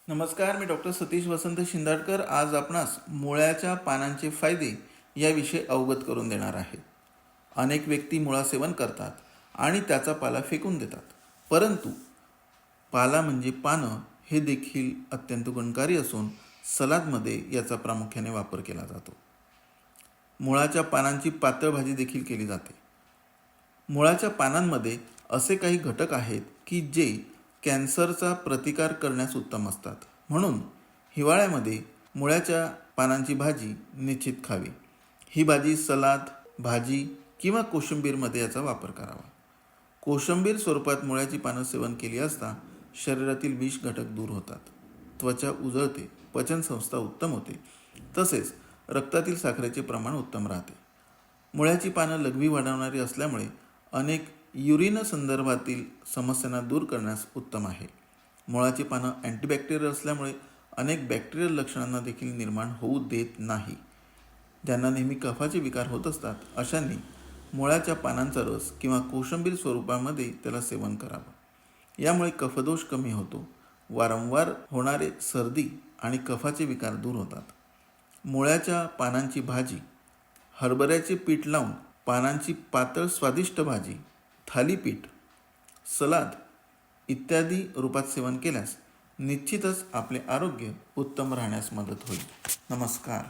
नमस्कार, मी डॉक्टर सतीश वसंत शिंदाडकर आज आपणास मुळ्याच्या पानांचे फायदे याविषयी अवगत करून देणार आहे. अनेक व्यक्ती मुळा सेवन करतात आणि त्याचा पाला फेकून देतात, परंतु पाला म्हणजे पानं हे देखील अत्यंत गुणकारी असून सलादमध्ये याचा प्रामुख्याने वापर केला जातो. मुळाच्या पानांची पातळ भाजी देखील केली जाते. मुळाच्या पानांमध्ये असे काही घटक आहेत की जे कॅन्सरचा प्रतिकार करण्यास उत्तम असतात. म्हणून हिवाळ्यामध्ये मुळ्याच्या पानांची भाजी निश्चित खावी. ही भाजी सलाद, भाजी किंवा कोशिंबीरमध्ये याचा वापर करावा. कोशिंबीर स्वरूपात मुळ्याची पानं सेवन केली असता शरीरातील विष घटक दूर होतात, त्वचा उजळते, पचनसंस्था उत्तम होते, तसेच रक्तातील साखरेचे प्रमाण उत्तम राहते. मुळ्याची पानं लघवी वाढवणारी असल्यामुळे अनेक युरिन संदर्भातील समस्यांना दूर करण्यास उत्तम आहे. मुळाची पानं अँटीबॅक्टेरियल असल्यामुळे अनेक बॅक्टेरियल लक्षणांना देखील निर्माण होऊ देत नाही. ज्यांना नेहमी कफाचे विकार होत असतात अशांनी मुळाच्या पानांचा रस किंवा कोशिंबीर स्वरूपामध्ये त्याला सेवन करावं. यामुळे कफदोष कमी होतो, वारंवार होणारे सर्दी आणि कफाचे विकार दूर होतात. मुळ्याच्या पानांची भाजी, हरभऱ्याचे पीठ लावून पानांची पातळ स्वादिष्ट भाजी, थालीपीठ, सलाद इत्यादी रूपात सेवन केल्यास निश्चितच आपले आरोग्य उत्तम राहण्यास मदत होईल. नमस्कार.